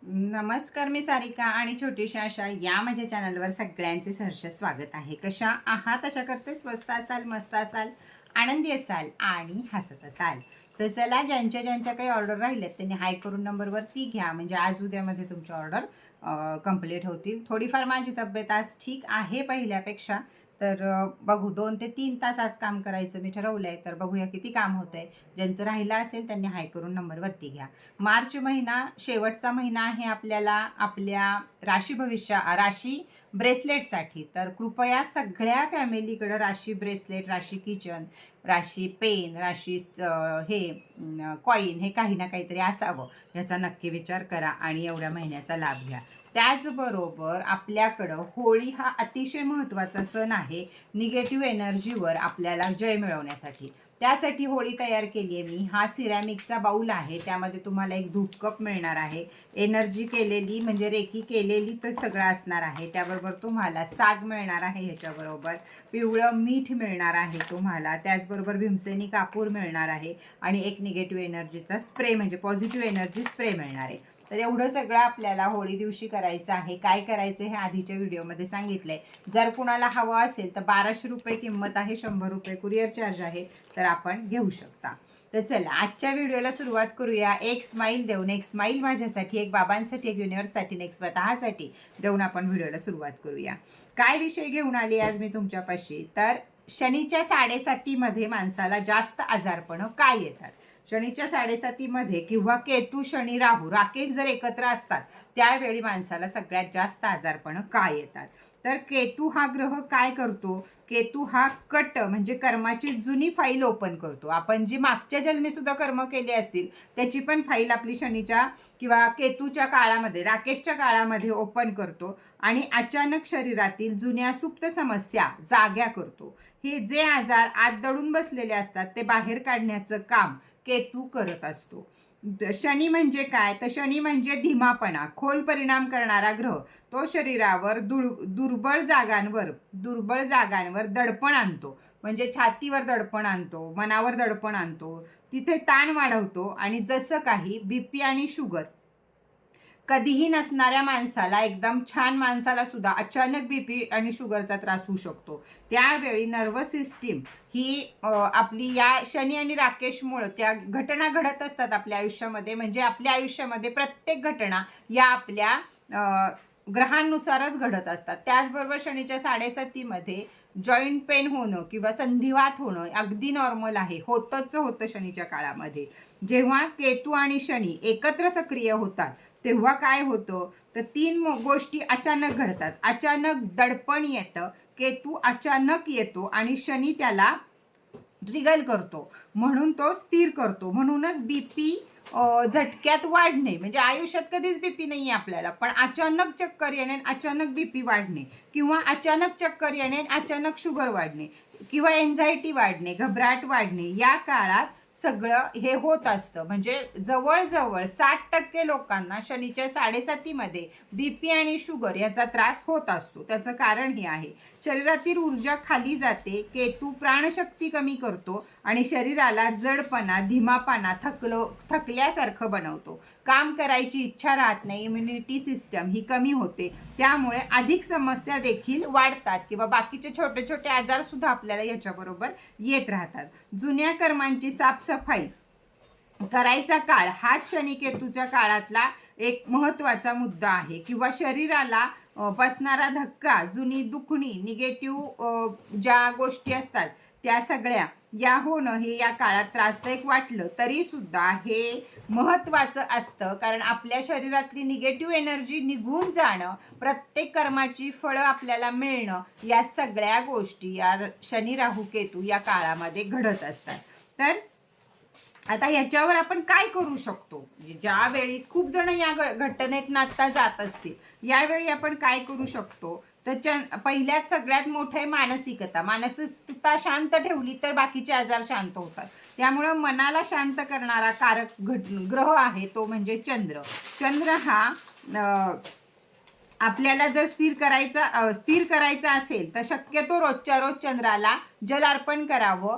नमस्कार, मी सारिका आणि छोटीशी आशा या माझ्या चॅनलवर सगळ्यांचे सहर्ष स्वागत आहे. कशा आहात? आशा करते स्वस्त असाल, मस्त असाल, आनंदी असाल आणि हसत असाल. तर चला, ज्यांच्या काही ऑर्डर राहिल्यात त्यांनी हाय करून नंबरवरती घ्या, म्हणजे आज उद्यामध्ये तुमच्या ऑर्डर कंप्लीट होतील. थोडीफार माझी तब्येत आज ठीक आहे पहिल्यापेक्षा. तर बघू, 2 ते 3 तास आज काम करायचं मी ठरवलं आहे. तर बघूया किती काम होतं आहे. ज्यांचं राहिलं असेल त्यांनी हाय करून नंबरवरती घ्या. मार्च महिना शेवटचा महिना आहे आपल्याला आपल्या राशी ब्रेसलेटसाठी. तर कृपया सगळ्या फॅमिलीकडं राशी ब्रेसलेट, राशी किचन, राशी पेन, राशी हे कॉईन, हे काही ना काहीतरी असावं ह्याचा नक्की विचार करा आणि एवढ्या महिन्याचा लाभ घ्या. त्याचबरोबर आपल्याकडं होळी हा अतिशय महत्त्वाचा सण आहे निगेटिव्ह एनर्जीवर आपल्याला जय मिळवण्यासाठी. त्यासाठी होळी तयार केली आहे मी. हा सिरॅमिकचा बाऊल आहे, त्यामध्ये तुम्हाला एक धूप कप मिळणार आहे. एनर्जी केलेली म्हणजे रेकी केलेली तो सगळं असणार आहे. त्याबरोबर तुम्हाला साग मिळणार आहे, ह्याच्याबरोबर पिवळं मीठ मिळणार आहे तुम्हाला. त्याचबरोबर भीमसेनी कापूर मिळणार आहे आणि एक निगेटिव्ह एनर्जीचा स्प्रे म्हणजे पॉझिटिव्ह एनर्जी स्प्रे मिळणार आहे. तर एवढं सगळं आपल्याला होळी दिवशी करायचं आहे. काय करायचं हे आधीच्या व्हिडिओमध्ये सांगितलंय. जर कुणाला हवं असेल तर 1200 रुपये किंमत आहे, 100 रुपये कुरिअर चार्ज आहे, तर आपण घेऊ शकता. तर चला, आजच्या व्हिडिओला सुरुवात करूया. एक स्माईल देऊन, एक स्माईल माझ्यासाठी, एक बाबांसाठी, एक युनिव्हर्ससाठी, एक स्वतःसाठी देऊन आपण व्हिडिओला सुरुवात करूया. काय विषय घेऊन आली आज मी तुमच्यापाशी? तर शनीच्या 7:30 माणसाला जास्त आजारपणं काय येतात? शनीच्या 7:30 किंवा केतू, शनी, राहू, राकेश जर एकत्र असतात त्यावेळी माणसाला सगळ्यात जास्त आजारपणं काय येतात? तर केतू हा ग्रह काय करतो? केतू हा कट म्हणजे कर्माची जुनी फाईल ओपन करतो. आपण जी मागच्या जन्मी सुद्धा कर्म केले असतील त्याची पण फाईल आपली शनीच्या किंवा केतूच्या काळामध्ये, राकेशच्या काळामध्ये ओपन करतो आणि अचानक शरीरातील जुन्या सुप्त समस्या जाग्या करतो. हे जे आजार आत दडून बसलेले असतात ते बाहेर काढण्याचं काम केतू करत असतो. शनी म्हणजे काय? तर शनी म्हणजे धीमापणा, खोल परिणाम करणारा ग्रह. तो शरीरावर दुर्बळ जागांवर दडपण आणतो, म्हणजे छातीवर दडपण आणतो, मनावर दडपण आणतो, तिथे ताण वाढवतो आणि जसं काही बीपी आणि शुगर कधीही नसणाऱ्या माणसाला, एकदम छान माणसाला सुद्धा अचानक बीपी आणि शुगरचा त्रास होऊ शकतो. त्यावेळी नर्वस सिस्टीम ही आपली या शनी आणि राकेशमुळं त्या घटना घडत असतात आपल्या आयुष्यामध्ये. म्हणजे आपल्या आयुष्यामध्ये प्रत्येक घटना या आपल्या ग्रहांनुसारच घडत असतात. त्याचबरोबर शनीच्या 7:30 जॉईंट पेन होणं किंवा संधिवात होणं अगदी नॉर्मल आहे, होतं शनीच्या काळामध्ये. जेव्हा केतू आणि शनी एकत्र सक्रिय होतात तेव्हा काय होतं? तर 3 गोष्टी अचानक घडतात. अचानक दडपण येतं, केतू अचानक येतो आणि शनी त्याला ट्रिगर करतो, म्हणून तो स्थिर करतो. म्हणूनच बीपी झटक्यात वाढणे, म्हणजे आयुष्यात कधीच बीपी नाही आहे आपल्याला, पण अचानक चक्कर येणे, अचानक बीपी वाढणे किंवा अचानक चक्कर येणे, अचानक शुगर वाढणे किंवा एन्झायटी वाढणे, घबराट वाढणे, या काळात सगळं हे होत असतं. म्हणजे जवळजवळ 60% लोकांना शनीच्या 7:30 बीपी आणि शुगर याचा त्रास होत असतो. त्याचं कारण हे आहे, शरीरातील ऊर्जा खाली जाते. केतू प्राणशक्ती कमी करतो आणि शरीराला जडपणा, धीमापणा, थकल्यासारखं बनवतो. काम करायची इच्छा राहत नाही, इम्युनिटी सिस्टम ही कमी होते. त्यामुळे अधिक समस्या देखील वाढतात किंवा बाकीचे छोटे छोटे आजार सुद्धा आपल्याला याच्याबरोबर येत राहतात. जुन्या कर्मांची साफसफाई करायचा काळ हा शनी केतूच्या काळातला एक महत्त्वाचा मुद्दा आहे. किंवा शरीराला बसणारा धक्का, जुनी दुखणी, निगेटिव्ह ज्या गोष्टी असतात त्या सगळ्या या होणं हे या काळात त्रासदायक वाटलं तरी सुद्धा हे महत्त्वाचं असतं. कारण आपल्या शरीरातली निगेटिव्ह एनर्जी निघून जाणं, प्रत्येक कर्माची फळं आपल्याला मिळणं, या सगळ्या गोष्टी या शनी, राहू, केतू या काळामध्ये घडत असतात. तर आता याच्यावर आपण काय करू शकतो? ज्यावेळी खूप जण या घटनेत नाता जात असतील, यावेळी आपण काय करू शकतो? तर पहिल्यात सगळ्यात मोठं आहे मानसिकता शांत ठेवली तर बाकीचे आजार शांत होतात. त्यामुळं मनाला शांत करणारा कारक ग्रह आहे तो म्हणजे चंद्र. चंद्र हा आपल्याला जर स्थिर करायचा असेल तर शक्यतो रोजच्या रोज चंद्राला जल अर्पण करावं.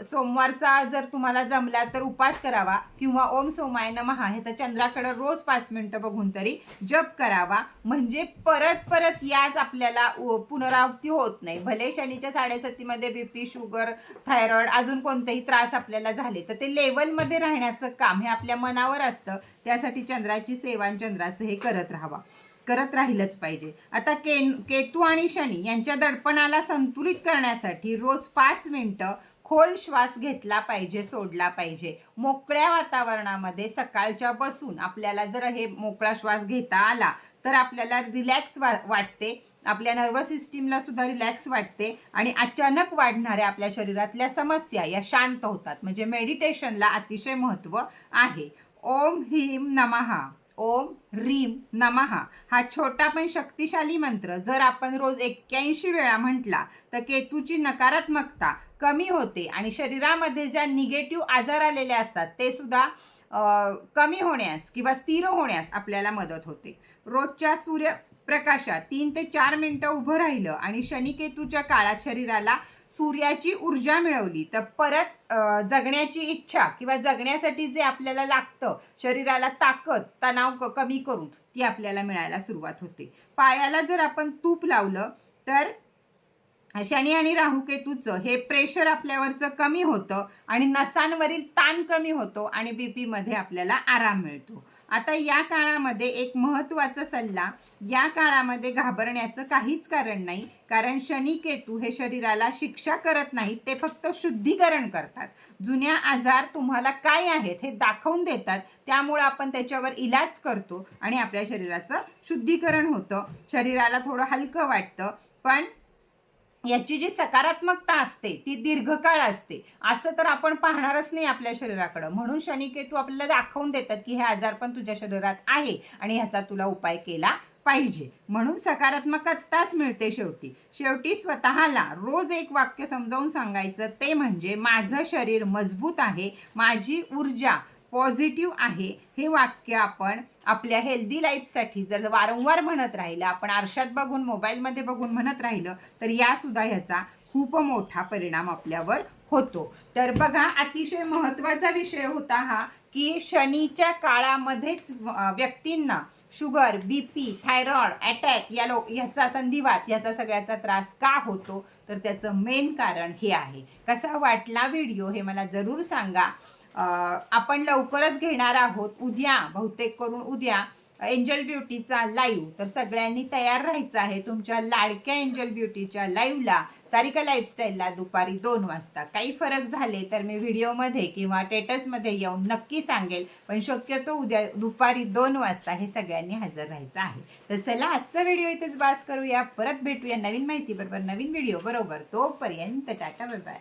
सोमवारचा जर तुम्हाला जमला तर उपास करावा किंवा ओम सोमाय नमः ह्याचा चंद्राकडे रोज 5 मिनिटं बघून तरी जप करावा. म्हणजे परत परत याच आपल्याला पुनरावृत्ती होत नाही. भले शनीच्या 7:30मध्ये बीपी, शुगर, थायरॉइड अजून कोणतेही त्रास आपल्याला झाले तर ते लेवलमध्ये राहण्याचं काम हे आपल्या मनावर असतं. त्यासाठी चंद्राची सेवा आणि चंद्राचं हे करत राहिलंच पाहिजे. आता केतू आणि शनी यांच्या दडपणाला संतुलित करण्यासाठी रोज 5 मिनिटं खोल श्वास घेतला पाहिजे, सोडला पाहिजे. मोकळ्या वातावरणामध्ये सकाळच्या बसून आपल्याला जर हे मोकळा श्वास घेता आला तर आपल्याला रिलॅक्स वाटते. आपल्या नर्वस सिस्टीमला सुद्धा रिलॅक्स वाटते आणि अचानक वाढणाऱ्या आपल्या शरीरातल्या समस्या या शांत होतात. म्हणजे मेडिटेशनला अतिशय महत्त्व आहे. ओम ह्रीम नमः, ओम ह्रीम नमः हा छोटा पण शक्तिशाली मंत्र जर आपण रोज 81 वेळा म्हटला तर केतूची नकारात्मकता कमी होते आणि शरीरामध्ये ज्या निगेटिव्ह आजार आलेले असतात ते सुद्धा कमी होण्यास किंवा स्थिर होण्यास आपल्याला मदत होते. रोजच्या सूर्यप्रकाशात 3 ते 4 मिनिटं उभं राहिलं आणि शनिकेतूच्या काळात शरीराला सूर्याची ऊर्जा मिळवली तर परत जगण्याची इच्छा किंवा जगण्यासाठी जे आपल्याला लागतं शरीराला ताकद, तणाव कमी करून ती आपल्याला मिळायला सुरुवात होते. पायाला जर आपण तूप लावलं तर शनी आणि राहुकेतूचं हे प्रेशर आपल्यावरचं कमी होतं आणि नसांवरील ताण कमी होतो आणि बीपी मध्ये आपल्याला आराम मिळतो. आता या काळामध्ये एक महत्त्वाचा सल्ला, या काळामध्ये घाबरण्याचं काहीच कारण नाही. कारण शनी केतू हे शरीराला शिक्षा करत नाहीत, ते फक्त शुद्धीकरण करतात. जुन्या आजार तुम्हाला काय आहेत हे दाखवून देतात. त्यामुळे आपण त्याच्यावर इलाज करतो आणि आपल्या शरीराचं शुद्धीकरण होतं. शरीराला थोडं हलकं वाटतं. पण याची जी सकारात्मकता असते ती दीर्घकाळ असते. असं तर आपण पाहणारच नाही आपल्या शरीराकडं. म्हणून शनिकेतू आपल्याला दाखवून देतात की हे आजार पण तुझ्या शरीरात आहे आणि ह्याचा तुला उपाय केला पाहिजे. म्हणून सकारात्मकताच मिळते. शेवटी स्वतःला रोज एक वाक्य समजावून सांगायचं, ते म्हणजे माझं शरीर मजबूत आहे, माझी ऊर्जा पॉझिटिव्ह आहे. हे वाक्य आपण आपल्या हेल्दी लाईफसाठी जर वारंवार म्हणत राहिलं, आपण आरशात बघून, मोबाईलमध्ये बघून म्हणत राहिलं तर यासुद्धा ह्याचा खूप मोठा परिणाम आपल्यावर होतो. तर बघा, अतिशय महत्त्वाचा विषय होता हा की शनीच्या काळामध्येच व्यक्तींना शुगर, बीपी, थायरॉइड, अटॅक ह्याचा संधिवात ह्याचा सगळ्याचा त्रास का होतो तर त्याचं मेन कारण हे आहे. कसा वाटला व्हिडिओ हे मला जरूर सांगा. आपण लवकरच घेणार आहोत उद्या, बहुतेक करून उद्या एंजल ब्युटीचा लाईव्ह. तर सगळ्यांनी तयार राहायचं आहे तुमच्या लाडक्या एंजल ब्युटीच्या लाईव्हला, सारिका लाईफस्टाईलला दुपारी 2 वाजता. काही फरक झाले तर मी व्हिडिओमध्ये किंवा स्टेटसमध्ये येऊन नक्की सांगेल, पण शक्यतो उद्या दुपारी 2 वाजता हे सगळ्यांनी हजर राहायचं आहे. तर चला, आजचा व्हिडिओ इथेच बास करूया. परत भेटूया नवीन माहिती बरोबर, नवीन व्हिडिओ बरोबर. तोपर्यंत टाटा, बाय बाय.